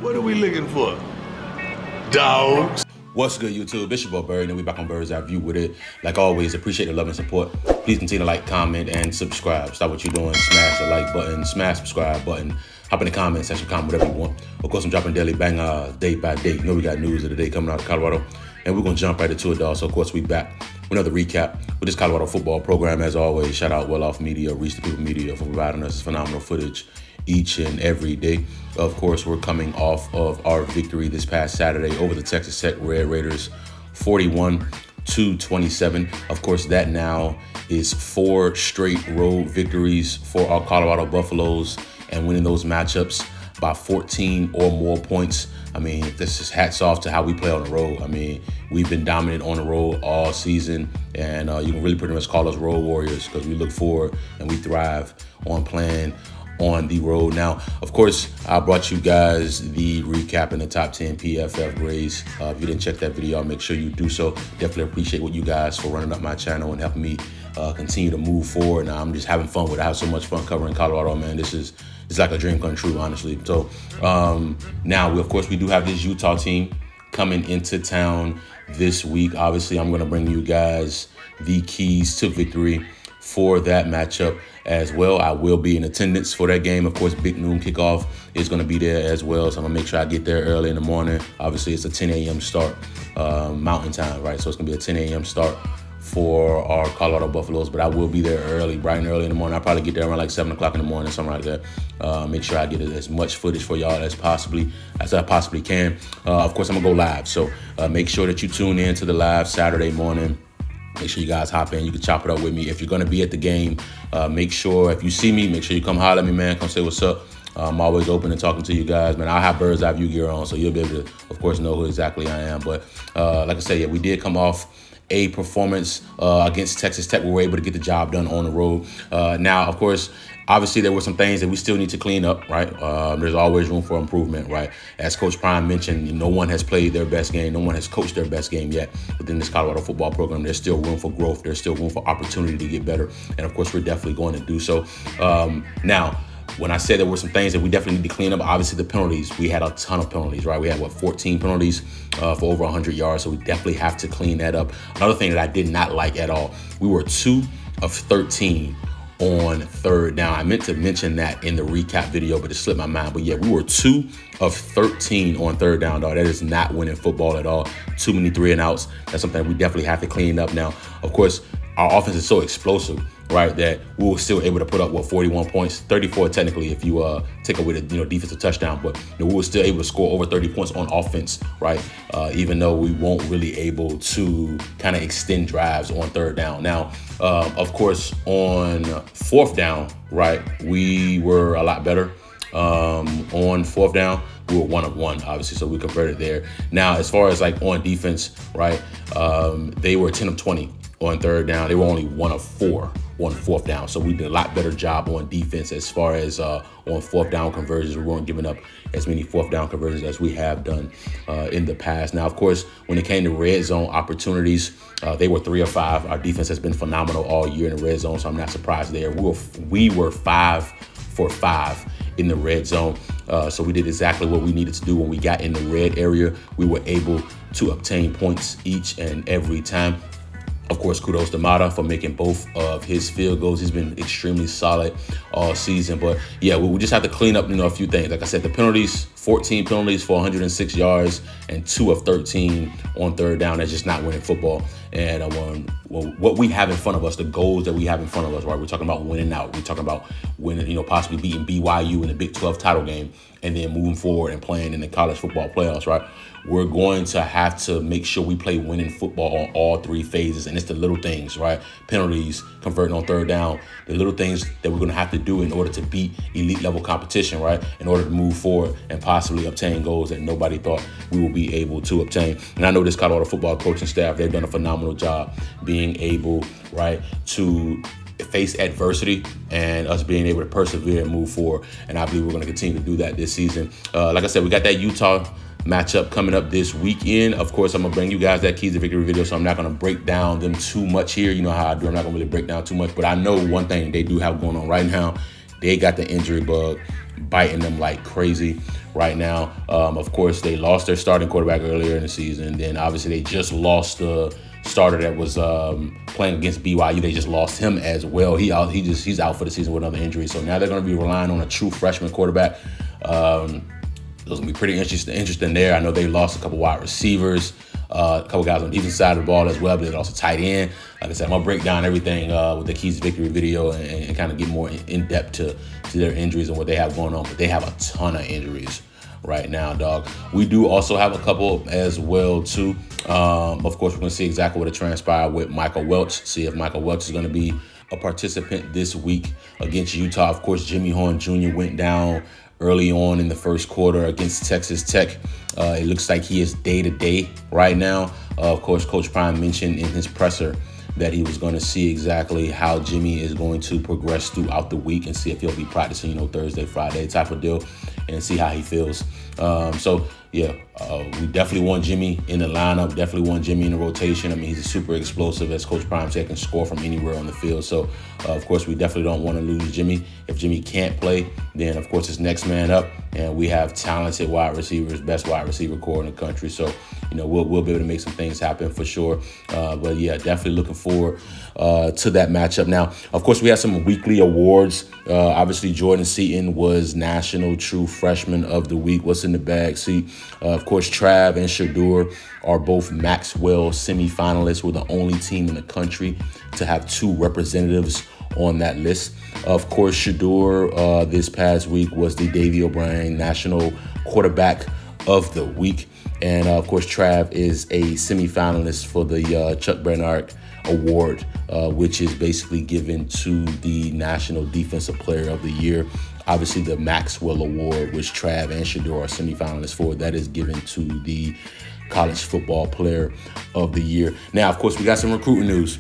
What are we looking for? Dogs. What's good, YouTube? It's your boy Bird, and we back on Bird's Eye View with it. Like always, appreciate the love and support. Please continue to like, comment, and subscribe. Stop what you're doing. Smash the like button, smash subscribe button. Hop in the comment section, comment whatever you want. Of course, I'm dropping daily bang day by day. You know we got news of the day coming out of Colorado, and we're gonna jump right into it, dog. So of course we back with another recap with this Colorado football program. As always, shout out Well Off Media, Reach the People Media for providing us phenomenal footage each and every day. Of course, we're coming off of our victory this past Saturday over the Texas Tech Red Raiders, 41-27. Of course, that now is 4 straight road victories for our Colorado Buffaloes, and winning those matchups by 14 or more points. I mean, this is hats off to how we play on the road. I mean, we've been dominant on the road all season, and you can really pretty much call us road warriors because we look forward and we thrive on playing on the road. Now, of course, I brought you guys the recap in the top 10 PFF grades. If you didn't check that video out, make sure you do so. Definitely appreciate what you guys for running up my channel and helping me continue to move forward. Now, I'm just having fun with it. I have so much fun covering Colorado, man. It's like a dream come true, honestly. So now, of course, we do have this Utah team coming into town this week. Obviously, I'm going to bring you guys the keys to victory for that matchup as well. I will be in attendance for that game. Of course, big noon kickoff is going to be there as well. So I'm going to make sure I get there early in the morning. Obviously, it's a 10 a.m. start, Mountain Time, right? So it's going to be a 10 a.m. start for our Colorado Buffaloes, but I will be there early, bright and early in the morning. I'll probably get there around like 7 o'clock in the morning, something like that. Make sure I get as much footage for y'all as I possibly can. Of course, I'm going to go live. So make sure that you tune in to the live Saturday morning. Make sure you guys hop in. You can chop it up with me. If you're going to be at the game, make sure if you see me, make sure you come holler at me, man. Come say what's up. I'm always open and talking to you guys, man. I'll have Bird's Eye View gear on, so you'll be able to, of course, know who exactly I am. But like I said, yeah, we did come off a performance against Texas Tech. We were able to get the job done on the road. Now, of course, obviously, there were some things that we still need to clean up, right? There's always room for improvement, right? As Coach Prime mentioned, no one has played their best game. No one has coached their best game yet within this Colorado football program. There's still room for growth. There's still room for opportunity to get better. And, of course, we're definitely going to do so. Now, when I said there were some things that we definitely need to clean up, obviously the penalties, we had a ton of penalties, right? We had, 14 penalties for over 100 yards, so we definitely have to clean that up. Another thing that I did not like at all, we were 2 of 13 on third down. I meant to mention that in the recap video, but it slipped my mind. But yeah, we were 2 of 13 on third down, dog. That is not winning football at all. Too many 3-and-outs. That's something we definitely have to clean up now. Of course, our offense is so explosive, right, that we were still able to put up 41 points, 34 technically if you take away the defensive touchdown, but we were still able to score over 30 points on offense, right? Even though we weren't really able to kind of extend drives on third down. Now, of course, on fourth down, right, we were a lot better. On fourth down, we were 1 of 1, obviously, so we converted there. Now, as far as like on defense, right, they were 10 of 20 on third down. They were only 1 of 4 on fourth down. So we did a lot better job on defense as far as on fourth down conversions. We weren't giving up as many fourth down conversions as we have done in the past. Now, of course, when it came to red zone opportunities, they were 3 of 5. Our defense has been phenomenal all year in the red zone, so I'm not surprised there. We were 5 for 5 in the red zone. So we did exactly what we needed to do when we got in the red area. We were able to obtain points each and every time. Of course, kudos to Mata for making both of his field goals. He's been extremely solid all season. But yeah, we just have to clean up, a few things. Like I said, the penalties, 14 penalties for 106 yards and 2 of 13 on third down. That's just not winning football. And what we have in front of us, the goals that we have in front of us, right? We're talking about winning out. We're talking about winning, possibly beating BYU in the Big 12 title game and then moving forward and playing in the college football playoffs, right? We're going to have to make sure we play winning football on all 3 phases. And it's the little things, right? Penalties, converting on third down, the little things that we're going to have to do in order to beat elite level competition, right? In order to move forward and possibly obtain goals that nobody thought we would be able to obtain. And I know this Colorado football coaching staff, they've done a phenomenal job being able, right, to face adversity and us being able to persevere and move forward. And I believe we're going to continue to do that this season. Like I said, we got that Utah matchup coming up this weekend. Of course, I'm going to bring you guys that Keys to Victory video, so I'm not going to break down them too much here. You know how I do. I'm not going to really break down too much, but I know one thing they do have going on right now they got the injury bug biting them like crazy right now. Of course, they lost their starting quarterback earlier in the season. Then obviously they just lost the starter that was playing against BYU. They just lost him as well. He's out for the season with another injury. So now they're going to be relying on a true freshman quarterback. Those will be pretty interesting there. I know they lost a couple wide receivers, a couple guys on the defensive side of the ball as well, but they lost a tight end. Like I said, I'm going to break down everything with the Keys to Victory video and kind of get more in depth to their injuries and what they have going on. But they have a ton of injuries right now, dog. We do also have a couple as well, too. Of course, we're going to see exactly what it transpired with Michael Welch, see if Michael Welch is going to be a participant this week against Utah. Of course, Jimmy Horn Jr. went down early on in the first quarter against Texas Tech. It looks like he is day-to-day right now. Of course, Coach Prime mentioned in his presser that he was going to see exactly how Jimmy is going to progress throughout the week and see if he'll be practicing, Thursday, Friday type of deal, and see how he feels. We definitely want Jimmy in the lineup, definitely want Jimmy in the rotation. I mean, he's super explosive, as Coach Prime said, can score from anywhere on the field. So, of course, we definitely don't want to lose Jimmy. If Jimmy can't play, then, of course, it's next man up, and we have talented wide receivers, best wide receiver core in the country. So, we'll be able to make some things happen for sure. But, yeah, definitely looking forward to that matchup. Now, of course, we have some weekly awards. Obviously, Jordan Seaton was National True Freshman of the Week. What's in the bag? See, of course, Trav and Shador are both Maxwell semifinalists. We're the only team in the country to have two representatives on that list. Of course, Shador this past week was the Davey O'Brien National Quarterback of the Week. And, of course, Trav is a semifinalist for the Chuck Bernard Award, which is basically given to the National Defensive Player of the Year. Obviously, the Maxwell Award, which Trav and Shador are semifinalists for, that is given to the College Football Player of the Year. Now, of course, we got some recruiting news,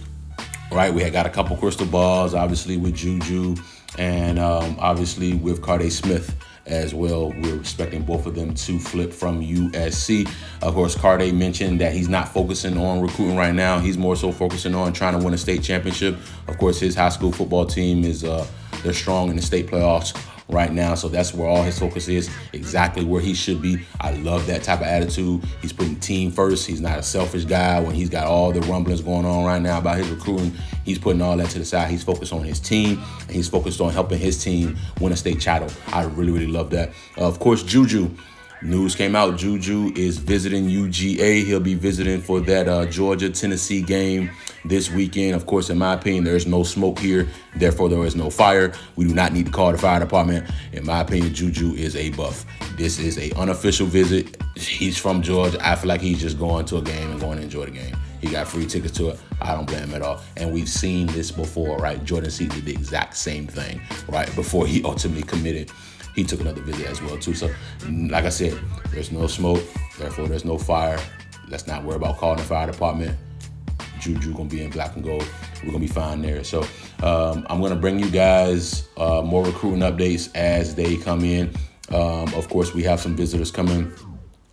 right? We had got a couple crystal balls, obviously, with Juju and obviously with Carday Smith as well. We're expecting both of them to flip from USC. Of course, Carday mentioned that he's not focusing on recruiting right now. He's more so focusing on trying to win a state championship. Of course, his high school football team is they're strong in the state playoffs right now, so that's where all his focus is, exactly where he should be. I love that type of attitude. He's putting team first. He's not a selfish guy. When he's got all the rumblings going on right now about his recruiting, he's putting all that to the side. He's focused on his team, and he's focused on helping his team win a state title. I really, really love that. Of course, Juju. News came out. Juju is visiting UGA. He'll be visiting for that Georgia-Tennessee game this weekend. Of course, in my opinion, there's no smoke here. Therefore, there is no fire. We do not need to call the fire department. In my opinion, Juju is a buff. This is an unofficial visit. He's from Georgia. I feel like he's just going to a game and going to enjoy the game. He got free tickets to it. I don't blame him at all. And we've seen this before, right? Jordan Seaton did the exact same thing, right? Before he ultimately committed. He took another visit as well, too. So, like I said, there's no smoke. Therefore, there's no fire. Let's not worry about calling the fire department. Juju going to be in black and gold. We're going to be fine there. So, I'm going to bring you guys more recruiting updates as they come in. Of course, we have some visitors coming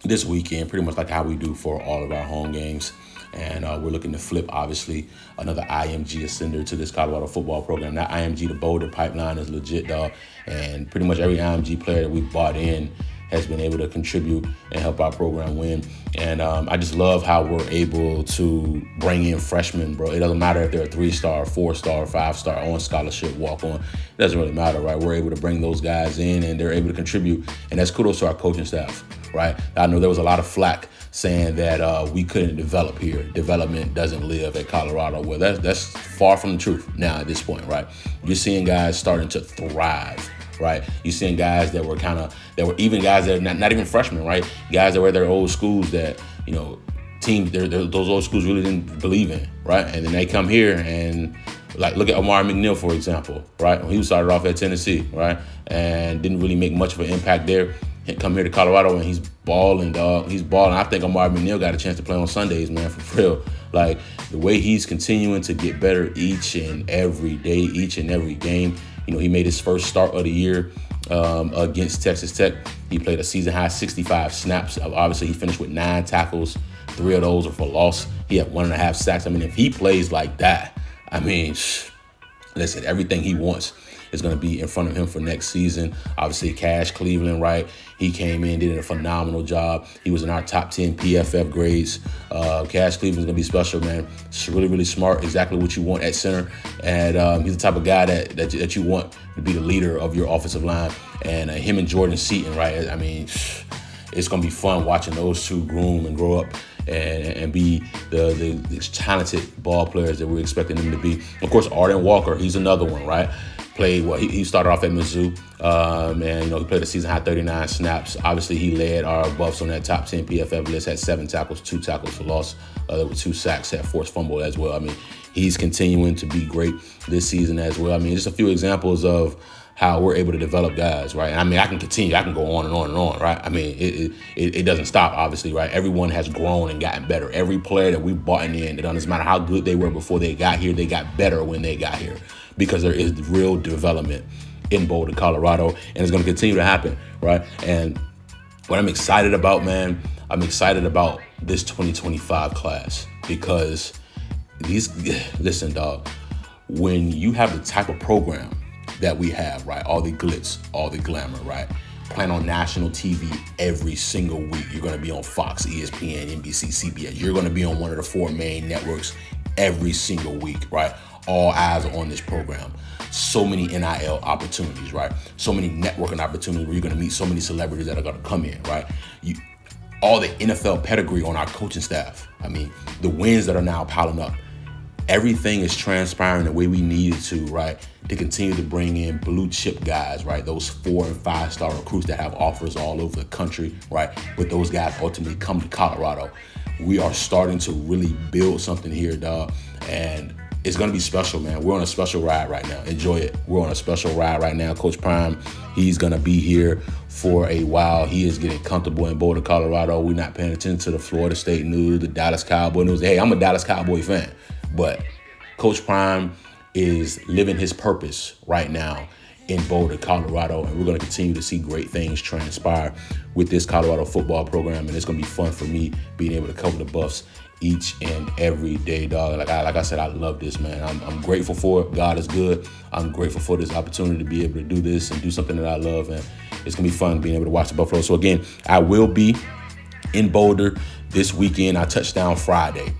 this weekend, pretty much like how we do for all of our home games. And we're looking to flip, obviously, another IMG ascender to this Colorado football program. That IMG, the Boulder pipeline, is legit, dog. And pretty much every IMG player that we bought in has been able to contribute and help our program win. And I just love how we're able to bring in freshmen, bro. It doesn't matter if they're a 3-star, 4-star, 5-star, on scholarship, walk on. It doesn't really matter, right? We're able to bring those guys in and they're able to contribute. And that's kudos to our coaching staff, right? I know there was a lot of flack saying that we couldn't develop here. Development doesn't live at Colorado. Well, that's far from the truth now at this point, right? You're seeing guys starting to thrive, right? You're seeing guys that were even guys that are not even freshmen, right? Guys that were at their old schools that, teams, those old schools really didn't believe in, right? And then they come here and, like, look at Omar McNeil, for example, right? When he started off at Tennessee, right? And didn't really make much of an impact there. Come here to Colorado and he's balling, dog. He's balling. I think Omar McNeil got a chance to play on Sundays, man, for real. Like, the way he's continuing to get better each and every day, each and every game. He made his first start of the year against Texas Tech. He played a season-high 65 snaps. Obviously, he finished with 9 tackles. 3 of those are for loss. He had 1.5 sacks. I mean, if he plays like that, listen, everything he wants is going to be in front of him for next season. Obviously, Cash Cleveland, right? He came in, did a phenomenal job. He was in our top 10 PFF grades. Cash Cleveland's going to be special, man. It's really, really smart, exactly what you want at center. And he's the type of guy that you want to be the leader of your offensive line. And him and Jordan Seaton, right? I mean, it's going to be fun watching those two groom and grow up and be the talented ball players that we're expecting them to be. Of course, Arden Walker, he's another one, right? Played he started off at Mizzou, and he played a season high 39 snaps. Obviously, he led our Buffs on that top 10 PFF list. Had 7 tackles, 2 tackles for loss. There were 2 sacks, had forced fumble as well. I mean, he's continuing to be great this season as well. I mean, just a few examples of how we're able to develop guys, right? And I mean, I can continue. I can go on and on and on, right? I mean, it doesn't stop, obviously, right? Everyone has grown and gotten better. Every player that we brought in, it doesn't matter how good they were before they got here, they got better when they got here because there is real development in Boulder, Colorado, and it's going to continue to happen, right? And what I'm excited about, man, I'm excited about this 2025 class because listen, dog, when you have the type of program that we have, right? All the glitz, all the glamour, right? Playing on national TV every single week. You're going to be on Fox, ESPN, NBC, CBS. You're going to be on one of the 4 main networks every single week, right? All eyes are on this program. So many NIL opportunities, right? So many networking opportunities where you're going to meet so many celebrities that are going to come in, right? All the NFL pedigree on our coaching staff. I mean, the wins that are now piling up. Everything is transpiring the way we need it to, right? To continue to bring in blue chip guys, right? Those 4- and 5-star recruits that have offers all over the country, right? But those guys ultimately come to Colorado. We are starting to really build something here, dog. And it's going to be special, man. We're on a special ride right now. Enjoy it. We're on a special ride right now. Coach Prime, he's going to be here for a while. He is getting comfortable in Boulder, Colorado. We're not paying attention to the Florida State news, the Dallas Cowboy news. Hey, I'm a Dallas Cowboy fan. But Coach Prime is living his purpose right now in Boulder, Colorado, and we're going to continue to see great things transpire with this Colorado football program, and it's going to be fun for me being able to cover the Buffs each and every day, dog. Like I said, I love this, man. I'm grateful for it. God is good. I'm grateful for this opportunity to be able to do this and do something that I love, and it's going to be fun being able to watch the Buffalo. So again, I will be in Boulder this weekend. I touch down Friday.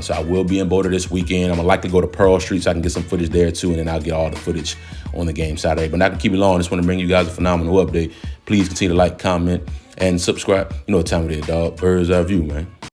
So I will be in Boulder this weekend. I'm going to likely go to Pearl Street so I can get some footage there too, and then I'll get all the footage on the game Saturday. But not to keep it long, I just want to bring you guys a phenomenal update. Please continue to like, comment, and subscribe. You know what time it is, dog. Bird's eye view, man.